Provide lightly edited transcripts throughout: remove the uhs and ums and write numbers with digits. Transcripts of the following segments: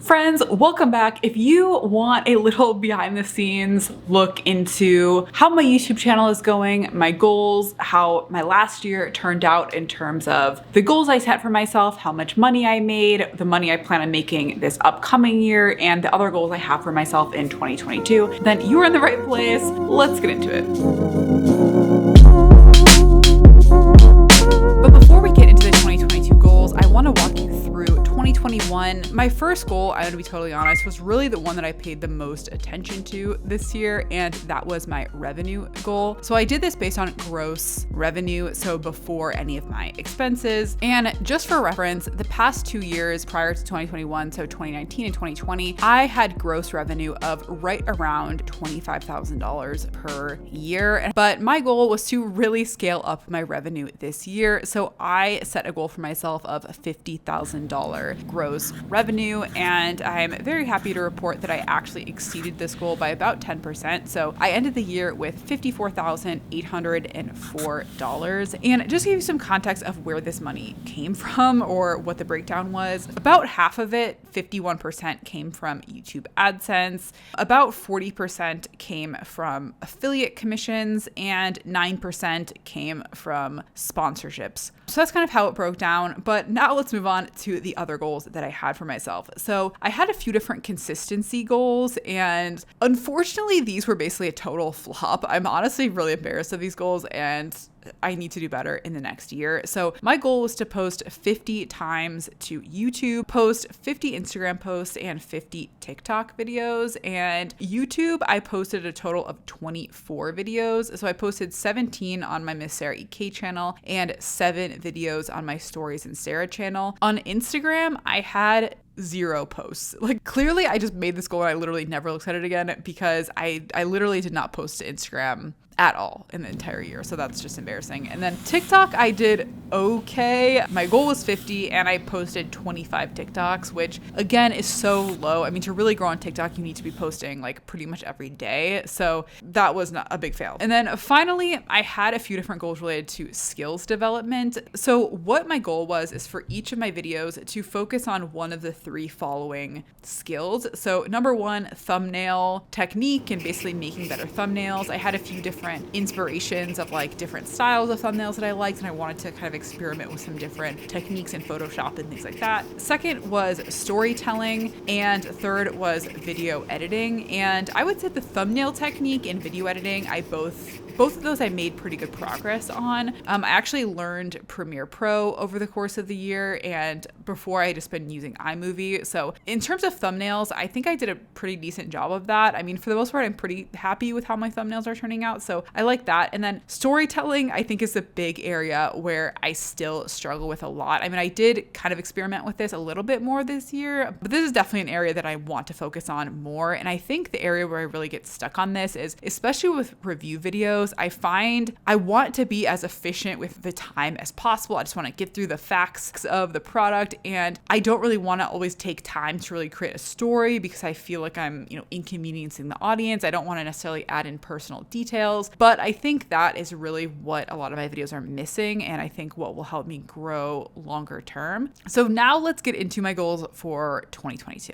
Friends, welcome back. If you want a little behind the scenes look into how my YouTube channel is going, my goals, how my last year turned out in terms of the goals I set for myself, how much money I made, the money I plan on making this upcoming year, and the other goals I have for myself in 2022, then you are in the right place. Let's get into it. But before we get into the 2022 goals, I want to walk you through 2021. My first goal, I'm gonna be totally honest, was really the one that I paid the most attention to this year, and that was my revenue goal. So I did this based on gross revenue, so before any of my expenses. And just for reference, the past 2 years prior to 2021, so 2019 and 2020, I had gross revenue of right around $25,000 per year. But my goal was to really scale up my revenue this year. So I set a goal for myself of $50,000 gross revenue, and I'm very happy to report that I actually exceeded this goal by about 10%. So I ended the year with $54,804. And just to give you some context of where this money came from or what the breakdown was, about half of it, 51%, came from YouTube AdSense, about 40% came from affiliate commissions, and 9% came from sponsorships. So that's kind of how it broke down. But now let's move on to the other goals that I had for myself. So I had a few different consistency goals, and unfortunately, these were basically a total flop. I'm honestly really embarrassed of these goals, and I need to do better in the next year. So my goal was to post 50 times to YouTube, post 50 Instagram posts, and 50 TikTok videos. And YouTube, I posted a total of 24 videos. So I posted 17 on my Miss Sarah EK channel and 7 videos on my Stories and Sarah channel. On Instagram, I had 0 posts. Like, clearly I just made this goal and I literally never looked at it again because I literally did not post to Instagram at all in the entire year. So that's just embarrassing. And then TikTok, I did okay. My goal was 50 and I posted 25 TikToks, which again is so low. I mean, to really grow on TikTok, you need to be posting like pretty much every day. So that was not a big fail. And then finally, I had a few different goals related to skills development. So what my goal was is for each of my videos to focus on one of the 3 following skills. So number 1, thumbnail technique and basically making better thumbnails. I had a few different inspirations of like different styles of thumbnails that I liked, and I wanted to kind of experiment with some different techniques in Photoshop and things like that. Second was storytelling, and third was video editing. And I would say the thumbnail technique and video editing, both of those I made pretty good progress on. I actually learned Premiere Pro over the course of the year, and before I had just been using iMovie. So in terms of thumbnails, I think I did a pretty decent job of that. I mean, for the most part, I'm pretty happy with how my thumbnails are turning out. So I like that. And then storytelling, I think, is a big area where I still struggle with a lot. I mean, I did kind of experiment with this a little bit more this year, but this is definitely an area that I want to focus on more. And I think the area where I really get stuck on this is, especially with review videos, I find I want to be as efficient with the time as possible. I just want to get through the facts of the product, and I don't really want to always take time to really create a story because I feel like I'm, inconveniencing the audience. I don't want to necessarily add in personal details, but I think that is really what a lot of my videos are missing, and I think what will help me grow longer term. So now let's get into my goals for 2022.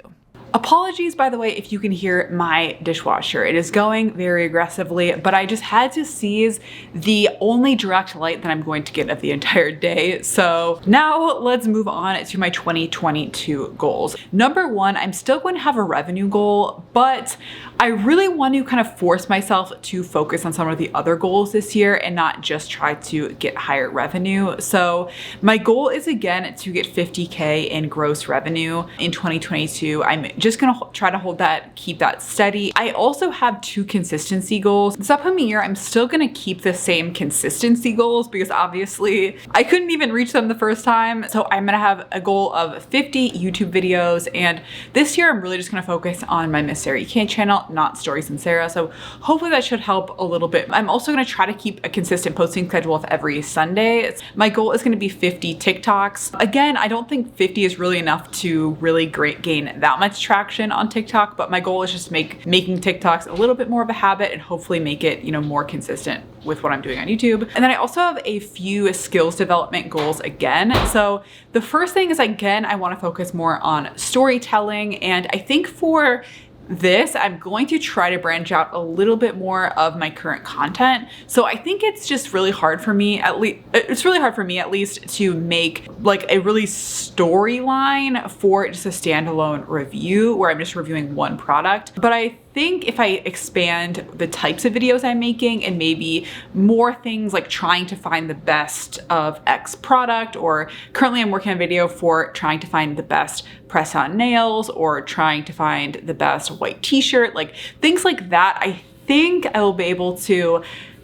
Apologies, by the way, if you can hear my dishwasher. It is going very aggressively, but I just had to seize the only direct light that I'm going to get of the entire day. So now let's move on to my 2022 goals. Number 1, I'm still going to have a revenue goal, but I really want to kind of force myself to focus on some of the other goals this year and not just try to get higher revenue. So my goal is again to get 50K in gross revenue in 2022. I'm just gonna try to keep that steady. I also have 2 consistency goals. This upcoming year, I'm still gonna keep the same consistency goals because obviously I couldn't even reach them the first time. So I'm gonna have a goal of 50 YouTube videos, and this year I'm really just gonna focus on my Miss Sarah EK channel, not Stories and Sarah. So hopefully that should help a little bit. I'm also gonna try to keep a consistent posting schedule of every Sunday. My goal is gonna be 50 TikToks. Again, I don't think 50 is really enough to really gain that much traction on TikTok, but my goal is just making TikToks a little bit more of a habit and hopefully make it, more consistent. with what I'm doing on YouTube. And then I also have a few skills development goals again. So the first thing is, again, I want to focus more on storytelling. And I think for this, I'm going to try to branch out a little bit more of my current content. So I think it's just really hard for me, at least to make like a really storyline for just a standalone review where I'm just reviewing one product. But I think if I expand the types of videos I'm making and maybe more things like trying to find the best of X product, or currently I'm working on a video for trying to find the best press on nails or trying to find the best white t-shirt, like things like that, I think I will be able to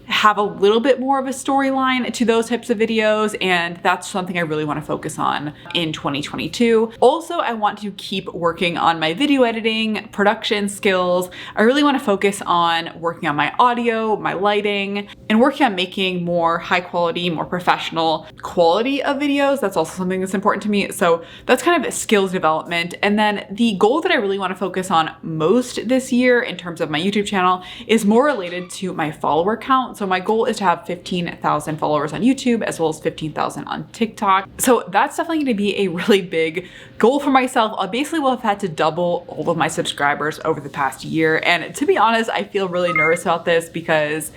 have a little bit more of a storyline to those types of videos, and that's something I really want to focus on in 2022. Also, I want to keep working on my video editing, production skills. I really want to focus on working on my audio, my lighting, and working on making more high quality, more professional quality of videos. That's also something that's important to me. So that's kind of skills development. And then the goal that I really want to focus on most this year in terms of my YouTube channel is more related to my follower count. So my goal is to have 15,000 followers on YouTube as well as 15,000 on TikTok. So that's definitely going to be a really big goal for myself. I basically will have had to double all of my subscribers over the past year. And to be honest, I feel really nervous about this because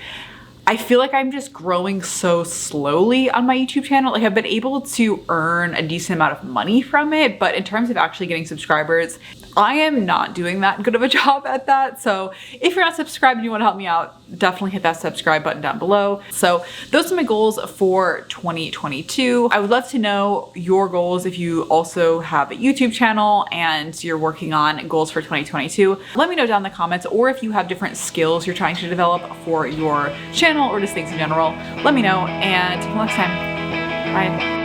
I feel like I'm just growing so slowly on my YouTube channel. Like I've been able to earn a decent amount of money from it, but in terms of actually getting subscribers, I am not doing that good of a job at that. So if you're not subscribed and you want to help me out, definitely hit that subscribe button down below. So those are my goals for 2022. I would love to know your goals if you also have a YouTube channel and you're working on goals for 2022. Let me know down in the comments, or if you have different skills you're trying to develop for your channel or just things in general, let me know. And until next time, bye.